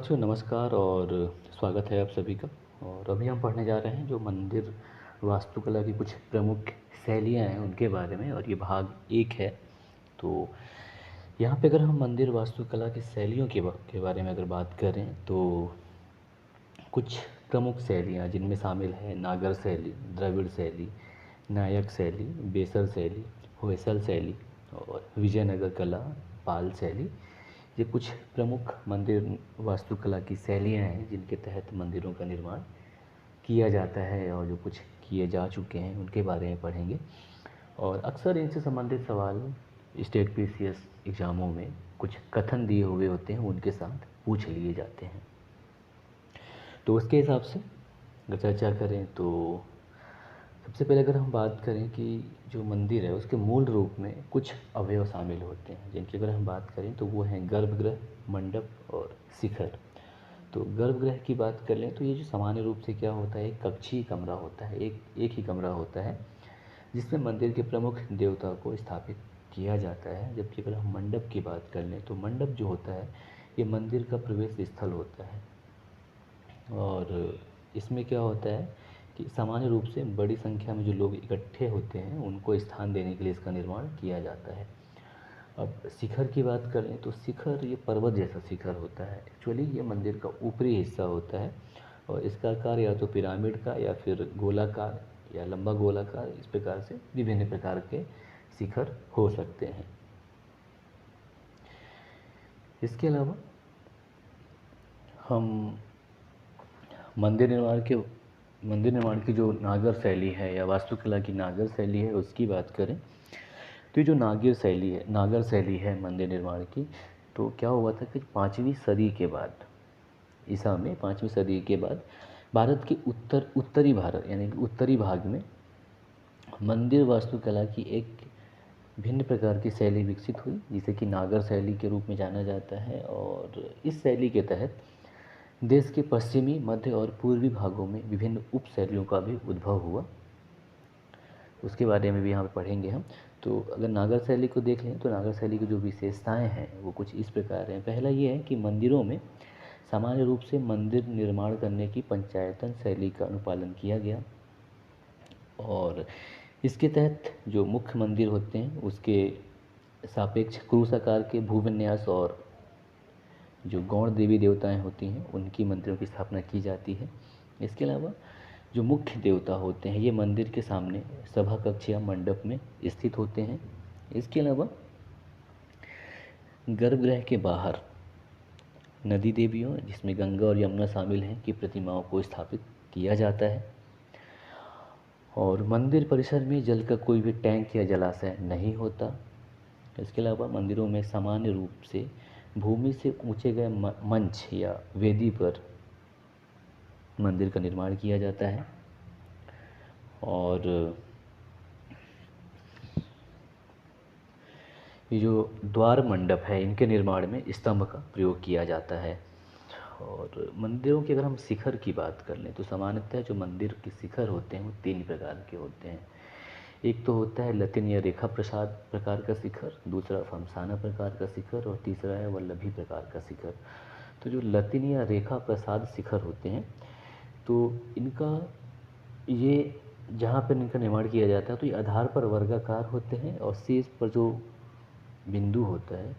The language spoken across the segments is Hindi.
साथियों नमस्कार और स्वागत है आप सभी का। और अभी हम पढ़ने जा रहे हैं जो मंदिर वास्तुकला की कुछ प्रमुख शैलियाँ हैं उनके बारे में, और ये भाग एक है। तो यहाँ पे अगर हम मंदिर वास्तुकला की शैलियों के बारे में अगर बात करें तो कुछ प्रमुख शैलियाँ जिनमें शामिल है नागर शैली, द्रविड़ शैली, नायक शैली, बेसर शैली, होयसल शैली और विजयनगर कला, पाल शैली। ये कुछ प्रमुख मंदिर वास्तुकला की शैलियाँ हैं जिनके तहत मंदिरों का निर्माण किया जाता है, और जो कुछ किए जा चुके हैं उनके बारे में पढ़ेंगे। और अक्सर इनसे संबंधित सवाल स्टेट पीसीएस एग्ज़ामों में कुछ कथन दिए हुए होते हैं, उनके साथ पूछ लिए जाते हैं। तो उसके हिसाब से अगर चर्चा करें तो सबसे पहले अगर हम बात करें कि जो मंदिर है उसके मूल रूप में कुछ अवयव शामिल होते हैं, जिनकी अगर हम बात करें तो वो हैं गर्भगृह, मंडप और शिखर। तो गर्भगृह की बात कर लें तो ये जो सामान्य रूप से क्या होता है, एक कक्षीय कमरा होता है, एक ही कमरा होता है जिसमें मंदिर के प्रमुख देवता को स्थापित किया जाता है। जबकि अगर हम मंडप की बात कर लें तो मंडप जो होता है ये मंदिर का प्रवेश स्थल होता है, और इसमें क्या होता है कि सामान्य रूप से बड़ी संख्या में जो लोग इकट्ठे होते हैं उनको स्थान देने के लिए इसका निर्माण किया जाता है। अब शिखर की बात कर लें तो शिखर ये पर्वत जैसा शिखर होता है। एक्चुअली ये मंदिर का ऊपरी हिस्सा होता है, और इसका आकार या तो पिरामिड का या फिर गोलाकार या लंबा गोलाकार, इस प्रकार से विभिन्न प्रकार के शिखर हो सकते हैं। इसके अलावा हम मंदिर निर्माण की जो नागर शैली है या वास्तुकला की नागर शैली है उसकी बात करें तो ये जो नागर शैली है मंदिर निर्माण की, तो क्या हुआ था कि 5वीं सदी के बाद, ईसा में 5वीं सदी के बाद भारत के उत्तरी भारत यानी कि उत्तरी भाग में मंदिर वास्तुकला की एक भिन्न प्रकार की शैली विकसित हुई, जिसे कि नागर शैली के रूप में जाना जाता है। और इस शैली के तहत देश के पश्चिमी, मध्य और पूर्वी भागों में विभिन्न उप शैलियों का भी उद्भव हुआ। उसके बारे में भी यहाँ पे पढ़ेंगे हम। तो अगर नागर शैली को देख लें तो नागर शैली की जो विशेषताएं हैं वो कुछ इस प्रकार हैं। पहला ये है कि मंदिरों में सामान्य रूप से मंदिर निर्माण करने की पंचायतन शैली का अनुपालन किया गया, और इसके तहत जो मुख्य मंदिर होते हैं उसके सापेक्ष क्रूस आकार के भूविन्यास और जो गौण देवी देवताएं होती हैं उनकी मंदिरों की स्थापना की जाती है। इसके अलावा जो मुख्य देवता होते हैं ये मंदिर के सामने सभा कक्ष या मंडप में स्थित होते हैं। इसके अलावा गर्भगृह के बाहर नदी देवियों, जिसमें गंगा और यमुना शामिल हैं, की प्रतिमाओं को स्थापित किया जाता है। और मंदिर परिसर में जल का कोई भी टैंक या जलाशय नहीं होता। इसके अलावा मंदिरों में सामान्य रूप से भूमि से ऊंचे गए मंच या वेदी पर मंदिर का निर्माण किया जाता है। और ये जो द्वार मंडप है इनके निर्माण में स्तंभ का प्रयोग किया जाता है। और मंदिरों की अगर हम शिखर की बात कर लें तो सामान्यतः जो मंदिर के शिखर होते हैं वो 3 प्रकार के होते हैं। एक तो होता है लतिन या रेखा प्रसाद प्रकार का शिखर, दूसरा फमसाना प्रकार का शिखर, और तीसरा है वल्लभी प्रकार का शिखर। तो जो लतिन या रेखा प्रसाद शिखर होते हैं तो इनका ये जहाँ पर इनका निर्माण किया जाता है तो ये आधार पर वर्गाकार होते हैं, और शीर्ष पर जो बिंदु होता है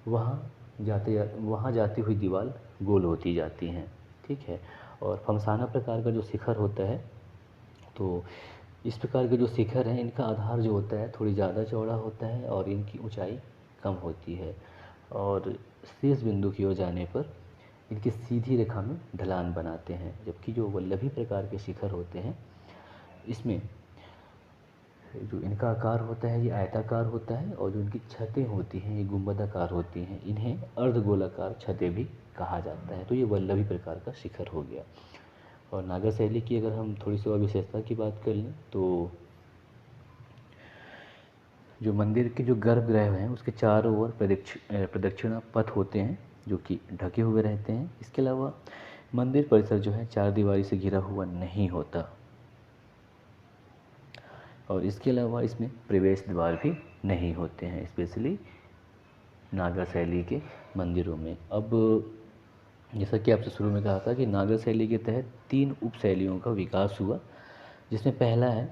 वहाँ जाती हुई दीवार गोल होती जाती हैं। ठीक है। और फमसाना प्रकार का जो शिखर होता है तो इस प्रकार के जो शिखर हैं इनका आधार जो होता है थोड़ी ज़्यादा चौड़ा होता है और इनकी ऊंचाई कम होती है, और शीर्ष बिंदु की ओर जाने पर इनकी सीधी रेखा में ढलान बनाते हैं। जबकि जो वल्लभी प्रकार के शिखर होते हैं इसमें जो इनका आकार होता है ये आयताकार होता है, और जो इनकी छतें होती हैं ये गुंबदाकार होती हैं। इन्हें अर्धगोलाकार छतें भी कहा जाता है। तो ये वल्लभी प्रकार का शिखर हो गया। और नागर शैली की अगर हम थोड़ी सी और विशेषता की बात कर लें तो जो मंदिर के जो गर्भगृह हैं उसके चारों ओर प्रदक्षिणा पथ होते हैं जो कि ढके हुए रहते हैं। इसके अलावा मंदिर परिसर जो है चारदीवारी से घिरा हुआ नहीं होता, और इसके अलावा इसमें प्रवेश द्वार भी नहीं होते हैं, स्पेशली नागर शैली के मंदिरों में। अब जैसा कि आपसे शुरू में कहा था कि नागर शैली के तहत 3 उप शैलियों का विकास हुआ, जिसमें पहला है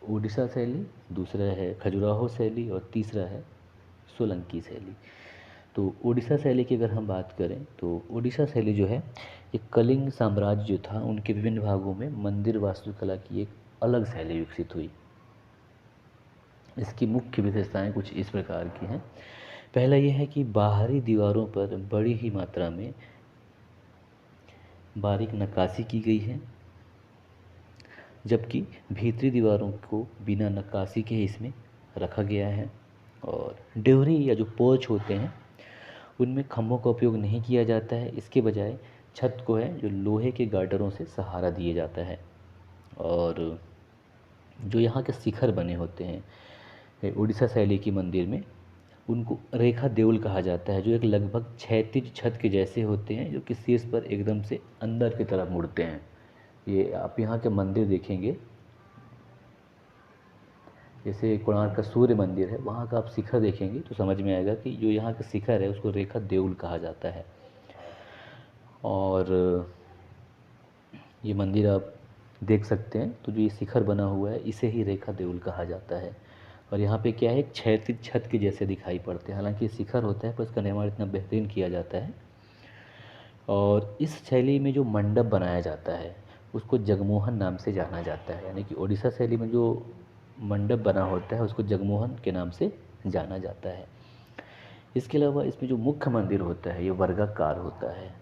ओडिशा शैली, दूसरा है खजुराहो शैली और तीसरा है सोलंकी शैली। तो ओडिशा शैली की अगर हम बात करें तो ओडिशा शैली जो है ये कलिंग साम्राज्य जो था उनके विभिन्न भागों में मंदिर वास्तुकला की एक अलग शैली विकसित हुई। इसकी मुख्य विशेषताएं कुछ इस प्रकार की हैं। पहला यह है कि बाहरी दीवारों पर बड़ी ही मात्रा में बारीक नक्काशी की गई है, जबकि भीतरी दीवारों को बिना नक्काशी के ही इसमें रखा गया है। और ड्योरी या जो पोर्च होते हैं उनमें खंभों का उपयोग नहीं किया जाता है, इसके बजाय छत को है जो लोहे के गार्डरों से सहारा दिया जाता है। और जो यहाँ के शिखर बने होते हैं उड़ीसा शैली की मंदिर में, उनको रेखा देउल कहा जाता है, जो एक लगभग क्षैतिज छत के जैसे होते हैं, जो कि शीर्ष पर एकदम से अंदर की तरफ मुड़ते हैं। ये आप यहाँ के मंदिर देखेंगे, जैसे कोणार्क का सूर्य मंदिर है, वहाँ का आप शिखर देखेंगे तो समझ में आएगा कि जो यहाँ का शिखर है उसको रेखा देउल कहा जाता है। और ये मंदिर आप देख सकते हैं, तो जो ये शिखर बना हुआ है इसे ही रेखा देउल कहा जाता है। और यहाँ पे क्या है, एक क्षैतिज छत के जैसे दिखाई पड़ते हैं, हालांकि ये शिखर होता है पर इसका निर्माण इतना बेहतरीन किया जाता है। और इस शैली में जो मंडप बनाया जाता है उसको जगमोहन नाम से जाना जाता है, यानी कि ओडिशा शैली में जो मंडप बना होता है उसको जगमोहन के नाम से जाना जाता है। इसके अलावा इसमें जो मुख्य मंदिर होता है ये वर्गाकार होता है।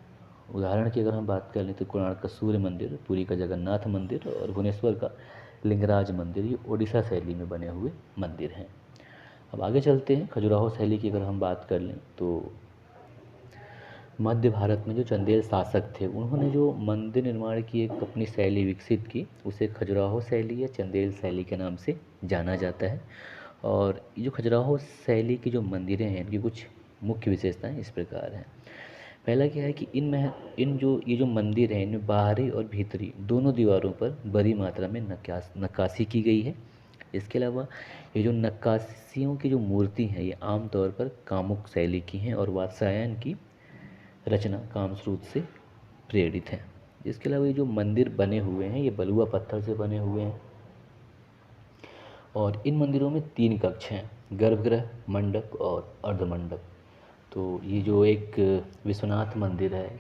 उदाहरण की अगर हम बात कर लें तो कोणार्क का सूर्य मंदिर, पुरी का जगन्नाथ मंदिर और भुवनेश्वर का लिंगराज मंदिर, ये ओडिशा शैली में बने हुए मंदिर हैं। अब आगे चलते हैं, खजुराहो शैली की अगर हम बात कर लें तो मध्य भारत में जो चंदेल शासक थे उन्होंने जो मंदिर निर्माण की एक अपनी शैली विकसित की, उसे खजुराहो शैली या चंदेल शैली के नाम से जाना जाता है। और ये जो खजुराहो शैली की जो मंदिरें हैं इनकी कुछ मुख्य विशेषताएं इस प्रकार हैं। पहला क्या है कि इन जो ये जो मंदिर हैं इनमें बाहरी और भीतरी दोनों दीवारों पर बड़ी मात्रा में नक्काशी की गई है। इसके अलावा ये जो नक्काशियों की जो मूर्ति हैं ये आमतौर पर कामुक शैली की हैं और वात्स्यायन की रचना कामस्रोत से प्रेरित है। इसके अलावा ये जो मंदिर बने हुए हैं ये बलुआ पत्थर से बने हुए हैं। और इन मंदिरों में 3 कक्ष हैं, गर्भगृह, मंडप और अर्धमंडप। तो ये जो एक विश्वनाथ मंदिर है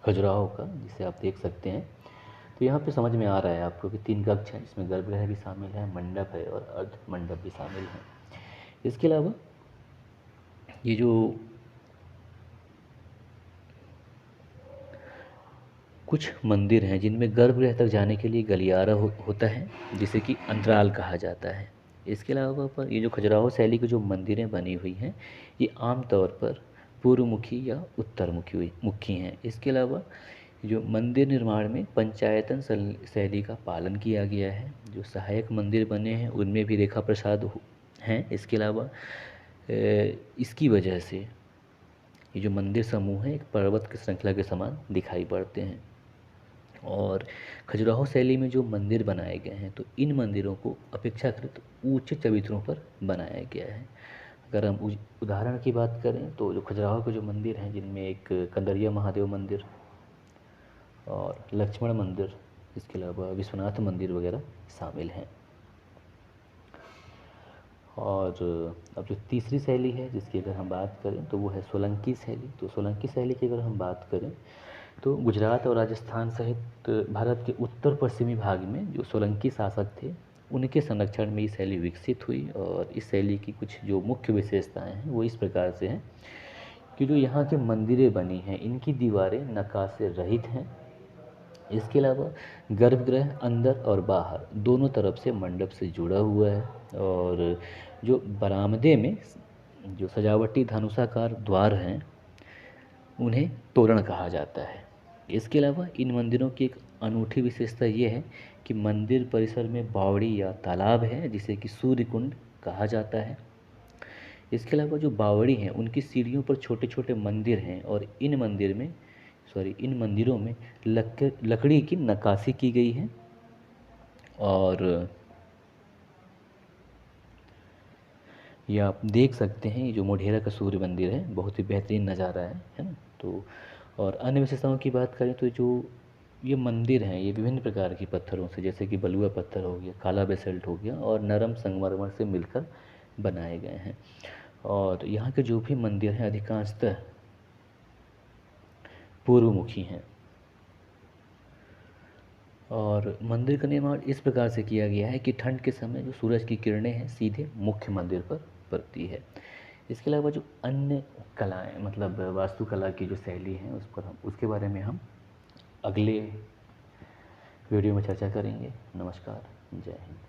खजुराहो का, जिसे आप देख सकते हैं, तो यहाँ पे समझ में आ रहा है आपको कि 3 कक्ष हैं, जिसमें गर्भगृह भी शामिल है, मंडप है और अर्ध मंडप भी शामिल है। इसके अलावा ये जो कुछ मंदिर हैं जिनमें गर्भगृह तक जाने के लिए गलियारा होता है, जिसे कि अंतराल कहा जाता है। इसके अलावा पर ये जो खजुराहो शैली की जो मंदिरें बनी हुई हैं ये आमतौर पर पूर्वमुखी या उत्तरमुखी मुखी हैं। इसके अलावा जो मंदिर निर्माण में पंचायतन शैली का पालन किया गया है। जो सहायक मंदिर बने हैं उनमें भी रेखा प्रसाद हैं। इसके अलावा इसकी वजह से ये जो मंदिर समूह हैं एक पर्वत की श्रृंखला के समान दिखाई पड़ते हैं। और खजुराहो शैली में जो मंदिर बनाए गए हैं तो इन मंदिरों को अपेक्षाकृत ऊंचे चबूतरों पर बनाया गया है। अगर हम उदाहरण की बात करें तो जो खजुराहो के जो मंदिर हैं जिनमें एक कंदरिया महादेव मंदिर और लक्ष्मण मंदिर, इसके अलावा विश्वनाथ मंदिर वगैरह शामिल हैं। और अब जो तीसरी शैली है जिसकी अगर हम बात करें तो वो है सोलंकी शैली। तो सोलंकी शैली की अगर हम बात करें तो गुजरात और राजस्थान सहित भारत के उत्तर पश्चिमी भाग में जो सोलंकी शासक थे उनके संरक्षण में ये शैली विकसित हुई। और इस शैली की कुछ जो मुख्य विशेषताएं हैं वो इस प्रकार से हैं कि जो यहाँ के मंदिरें बनी हैं इनकी दीवारें नक्काशी रहित हैं। इसके अलावा गर्भगृह अंदर और बाहर दोनों तरफ से मंडप से जुड़ा हुआ है। और जो बरामदे में जो सजावटी धनुषाकार द्वार हैं उन्हें तोरण कहा जाता है। इसके अलावा इन मंदिरों की एक अनूठी विशेषता ये है कि मंदिर परिसर में बावड़ी या तालाब है जिसे कि सूर्य कुंड कहा जाता है। इसके अलावा जो बावड़ी हैं उनकी सीढ़ियों पर छोटे छोटे मंदिर हैं और इन मंदिरों में लकड़ी की नक्काशी की गई है। और ये आप देख सकते हैं, ये जो मोढेरा का सूर्य मंदिर है बहुत ही बेहतरीन नज़ारा है ना। तो और अन्य विशेषताओं की बात करें तो जो ये मंदिर हैं ये विभिन्न प्रकार के पत्थरों से, जैसे कि बलुआ पत्थर हो गया, काला बेसल्ट हो गया और नरम संगमरमर से मिलकर बनाए गए हैं। और यहाँ के जो भी मंदिर हैं अधिकांशतः पूर्वमुखी हैं। और मंदिर का निर्माण इस प्रकार से किया गया है कि ठंड के समय जो सूरज की किरणें हैं सीधे मुख्य मंदिर पर पड़ती है। इसके अलावा जो अन्य कलाएं, मतलब वास्तुकला की जो शैली है उस पर हम उसके बारे में हम अगले वीडियो में चर्चा करेंगे। नमस्कार, जय हिंद।